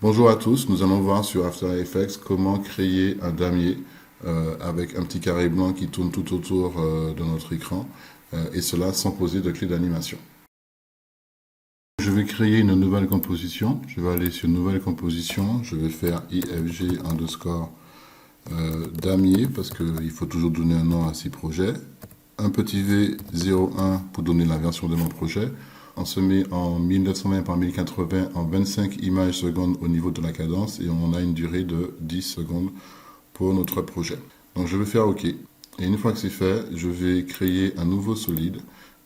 Bonjour à tous, nous allons voir sur After Effects comment créer un damier avec un petit carré blanc qui tourne tout autour de notre écran et cela sans poser de clé d'animation. Je vais créer une nouvelle composition, je vais aller sur Nouvelle composition, je vais faire IFG underscore damier parce qu'il faut toujours donner un nom à ces projets. Un petit V01 pour donner la version de mon projet. On se met en 1920 par 1080 en 25 images secondes au niveau de la cadence et on a une durée de 10 secondes pour notre projet. Donc je vais faire OK. Et une fois que c'est fait, je vais créer un nouveau solide.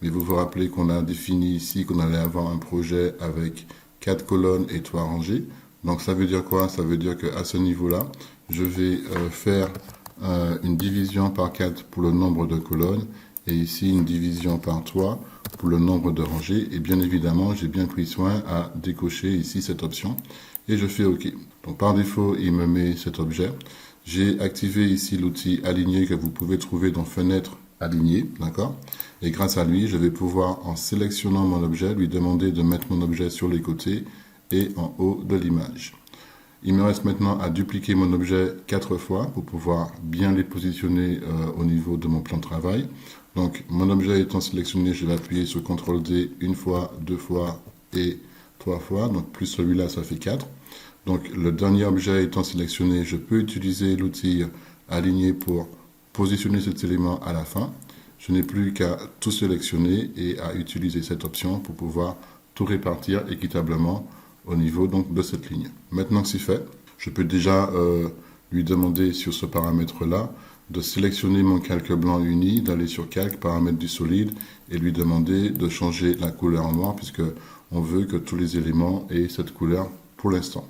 Mais vous vous rappelez qu'on a défini ici qu'on allait avoir un projet avec 4 colonnes et 3 rangées. Donc ça veut dire quoi? Ça veut dire qu'à ce niveau-là, je vais faire une division par 4 pour le nombre de colonnes et ici une division par 3 pour le nombre de rangées. Et bien évidemment, j'ai bien pris soin à décocher ici cette option et je fais OK. Donc par défaut, il me met cet objet. J'ai activé ici l'outil aligner que vous pouvez trouver dans fenêtre aligner, d'accord? Et grâce à lui, je vais pouvoir, en sélectionnant mon objet, lui demander de mettre mon objet sur les côtés et en haut de l'image. Il me reste maintenant à dupliquer mon objet 4 fois pour pouvoir bien les positionner au niveau de mon plan de travail. Donc mon objet étant sélectionné, je vais appuyer sur CTRL D une fois, 2 fois et 3 fois. Donc plus celui-là, ça fait 4. Donc le dernier objet étant sélectionné, je peux utiliser l'outil aligner pour positionner cet élément à la fin. Je n'ai plus qu'à tout sélectionner et à utiliser cette option pour pouvoir tout répartir équitablement au niveau donc de cette ligne. Maintenant que c'est fait, je peux déjà lui demander sur ce paramètre-là de sélectionner mon calque blanc uni, d'aller sur calque, paramètres du solide et lui demander de changer la couleur en noir puisque on veut que tous les éléments aient cette couleur pour l'instant.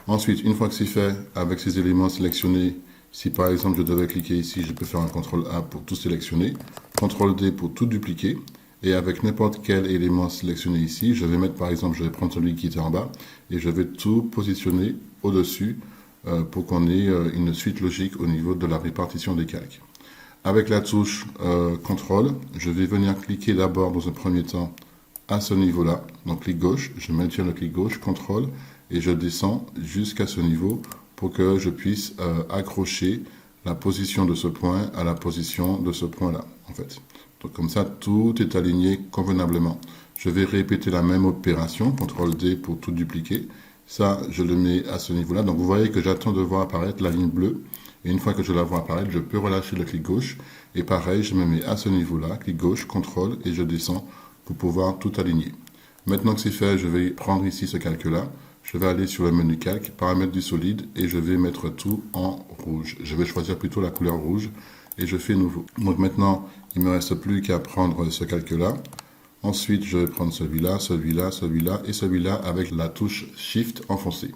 Ensuite, une fois que c'est fait, avec ces éléments sélectionnés, si par exemple je devais cliquer ici, je peux faire un CTRL A pour tout sélectionner, CTRL D pour tout dupliquer. Et avec n'importe quel élément sélectionné ici, je vais mettre par exemple, je vais prendre celui qui était en bas et je vais tout positionner au-dessus pour qu'on ait une suite logique au niveau de la répartition des calques. Avec la touche CTRL, je vais venir cliquer d'abord dans un premier temps à ce niveau-là, donc clic gauche, je maintiens le clic gauche, CTRL, et je descends jusqu'à ce niveau pour que je puisse accrocher la position de ce point à la position de ce point-là, en fait. Donc comme ça, tout est aligné convenablement. Je vais répéter la même opération, CTRL D pour tout dupliquer. Ça, je le mets à ce niveau-là. Donc vous voyez que j'attends de voir apparaître la ligne bleue. Et une fois que je la vois apparaître, je peux relâcher le clic gauche. Et pareil, je me mets à ce niveau-là, clic gauche, CTRL, et je descends pour pouvoir tout aligner. Maintenant que c'est fait, je vais prendre ici ce calque-là. Je vais aller sur le menu calque, paramètres du solide, et je vais mettre tout en rouge. Je vais choisir plutôt la couleur rouge, et je fais nouveau. Donc maintenant, il ne me reste plus qu'à prendre ce calque-là. Ensuite, je vais prendre celui-là, celui-là, celui-là, et celui-là avec la touche Shift enfoncée.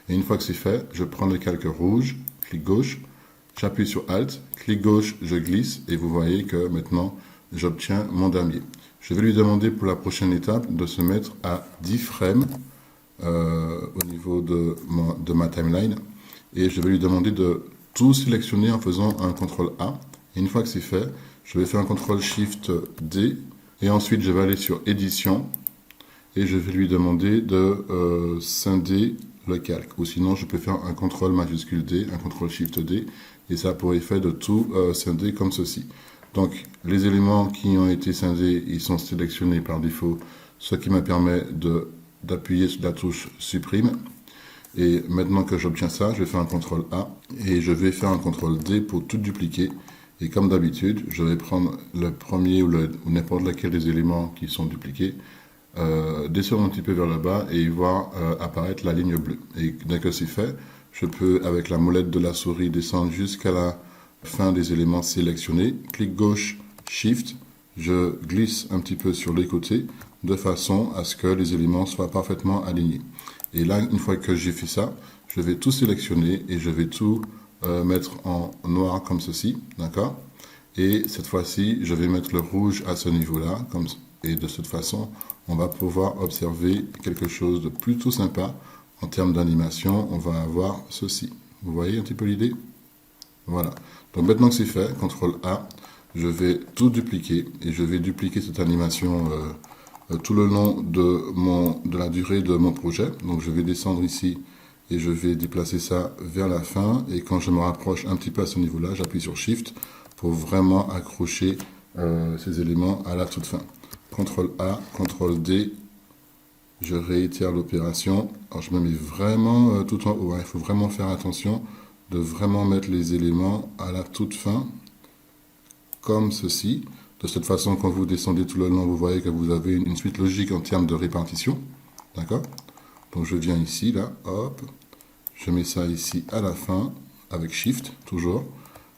Et une fois que c'est fait, je prends le calque rouge, clic gauche, j'appuie sur Alt, clic gauche, je glisse, et vous voyez que maintenant, j'obtiens mon damier. Je vais lui demander pour la prochaine étape de se mettre à 10 frames au niveau de ma timeline. Et je vais lui demander de tout sélectionner en faisant un CTRL A. Et une fois que c'est fait, je vais faire un CTRL SHIFT D. Et ensuite, je vais aller sur Édition. Et je vais lui demander de scinder le calque. Ou sinon, je peux faire un CTRL majuscule D, un CTRL SHIFT D. Et ça a pour effet de tout scinder comme ceci. Donc, les éléments qui ont été scindés, ils sont sélectionnés par défaut, ce qui me permet d'appuyer sur la touche supprime. Et maintenant que j'obtiens ça, je vais faire un CTRL A et je vais faire un CTRL D pour tout dupliquer. Et comme d'habitude, je vais prendre le premier ou n'importe lequel des éléments qui sont dupliqués, descendre un petit peu vers le bas et voir apparaître la ligne bleue. Et dès que c'est fait, je peux, avec la molette de la souris, descendre jusqu'à la fin des éléments sélectionnés. Clic gauche, Shift, je glisse un petit peu sur les côtés de façon à ce que les éléments soient parfaitement alignés. Et là, une fois que j'ai fait ça, je vais tout sélectionner et je vais tout mettre en noir comme ceci, d'accord? Et cette fois-ci, je vais mettre le rouge à ce niveau-là, et de cette façon, on va pouvoir observer quelque chose de plutôt sympa. En termes d'animation, on va avoir ceci. Vous voyez un petit peu l'idée? Voilà. Donc maintenant que c'est fait, CTRL A, je vais tout dupliquer et je vais dupliquer cette animation tout le long de la durée de mon projet. Donc je vais descendre ici et je vais déplacer ça vers la fin. Et quand je me rapproche un petit peu à ce niveau-là, j'appuie sur Shift pour vraiment accrocher ces éléments à la toute fin. CTRL A, CTRL D, je réitère l'opération. Alors je me mets vraiment tout en haut, hein. Il faut vraiment faire attention de vraiment mettre les éléments à la toute fin, comme ceci. De cette façon, quand vous descendez tout le long, vous voyez que vous avez une suite logique en termes de répartition. D'accord? Donc je viens ici, là, hop, je mets ça ici à la fin, avec Shift, toujours.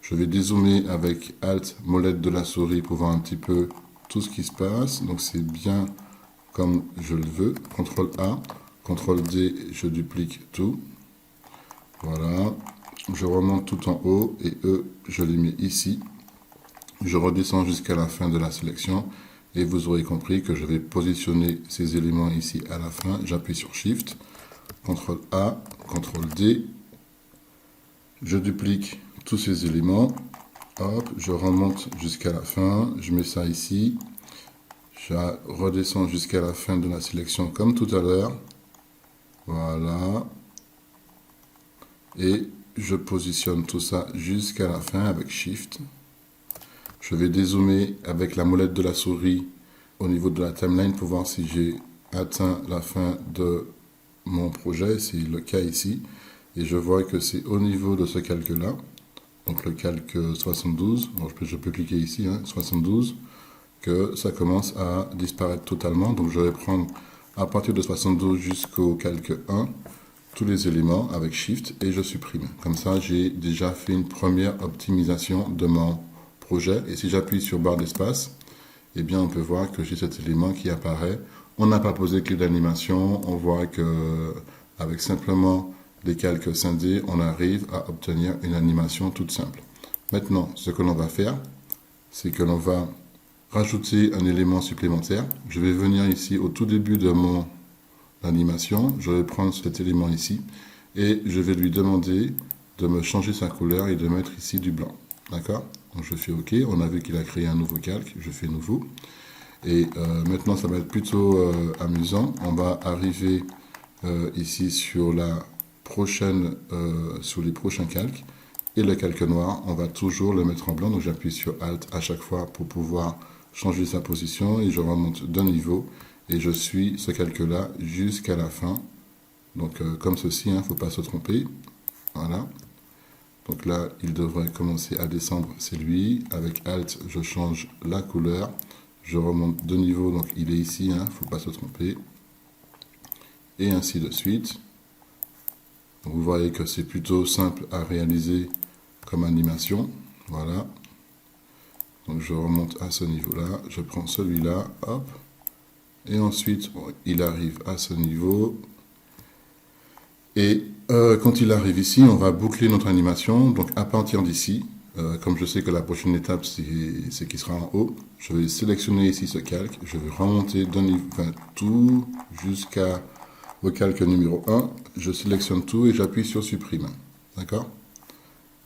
Je vais dézoomer avec Alt, molette de la souris pour voir un petit peu tout ce qui se passe. Donc c'est bien comme je le veux. CTRL A, CTRL D, je duplique tout. Voilà. Je remonte tout en haut et eux, je les mets ici. Je redescends jusqu'à la fin de la sélection et vous aurez compris que je vais positionner ces éléments ici à la fin. J'appuie sur Shift, CTRL A, CTRL D. Je duplique tous ces éléments. Hop, je remonte jusqu'à la fin. Je mets ça ici. Je redescends jusqu'à la fin de la sélection comme tout à l'heure. Voilà. Et je positionne tout ça jusqu'à la fin avec Shift. Je vais dézoomer avec la molette de la souris au niveau de la timeline pour voir si j'ai atteint la fin de mon projet. C'est le cas ici. Et je vois que c'est au niveau de ce calque-là. Donc le calque 72. Bon, je peux cliquer ici, hein, 72. Que ça commence à disparaître totalement. Donc je vais prendre à partir de 72 jusqu'au calque 1 tous les éléments avec Shift et je supprime. Comme ça, j'ai déjà fait une première optimisation de mon projet. Et si j'appuie sur barre d'espace, eh bien on peut voir que j'ai cet élément qui apparaît. On n'a pas posé clé d'animation. On voit que avec simplement des calques scindés, on arrive à obtenir une animation toute simple. Maintenant, ce que l'on va faire, c'est que l'on va rajouter un élément supplémentaire. Je vais venir ici au tout début de mon animation. Je vais prendre cet élément ici et je vais lui demander de me changer sa couleur et de mettre ici du blanc. D'accord? Donc je fais OK. On a vu qu'il a créé un nouveau calque. Je fais nouveau. Et maintenant, ça va être plutôt amusant. On va arriver ici sur la prochaine, sur les prochains calques. Et le calque noir, on va toujours le mettre en blanc. Donc j'appuie sur Alt à chaque fois pour pouvoir changer sa position. Et je remonte d'un niveau. Et je suis ce calque-là jusqu'à la fin. Donc comme ceci, il ne faut pas se tromper. Voilà. Donc là, il devrait commencer à descendre. C'est lui. Avec Alt, je change la couleur. Je remonte de niveau. Donc il est ici. Il ne faut pas se tromper. Et ainsi de suite. Donc, vous voyez que c'est plutôt simple à réaliser comme animation. Voilà. Donc je remonte à ce niveau-là. Je prends celui-là. Hop. Et ensuite, il arrive à ce niveau. Et quand il arrive ici, on va boucler notre animation. Donc à partir d'ici, comme je sais que la prochaine étape, c'est qu'il sera en haut, je vais sélectionner ici ce calque. Je vais remonter d'un niveau, enfin, tout jusqu'au calque numéro 1. Je sélectionne tout et j'appuie sur supprime. D'accord?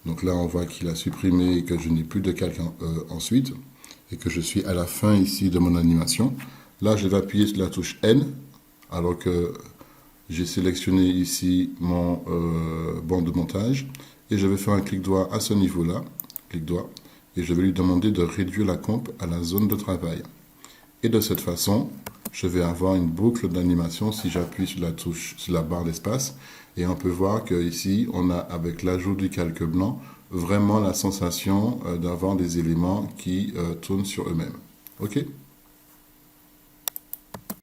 Donc là, on voit qu'il a supprimé et que je n'ai plus de calque ensuite. Et que je suis à la fin ici de mon animation. Là, je vais appuyer sur la touche N, alors que j'ai sélectionné ici mon banc de montage. Et je vais faire un clic droit à ce niveau-là, clic droit, et je vais lui demander de réduire la comp à la zone de travail. Et de cette façon, je vais avoir une boucle d'animation si j'appuie sur la touche, sur la barre d'espace. Et on peut voir qu'ici, on a, avec l'ajout du calque blanc, vraiment la sensation d'avoir des éléments qui tournent sur eux-mêmes. OK ?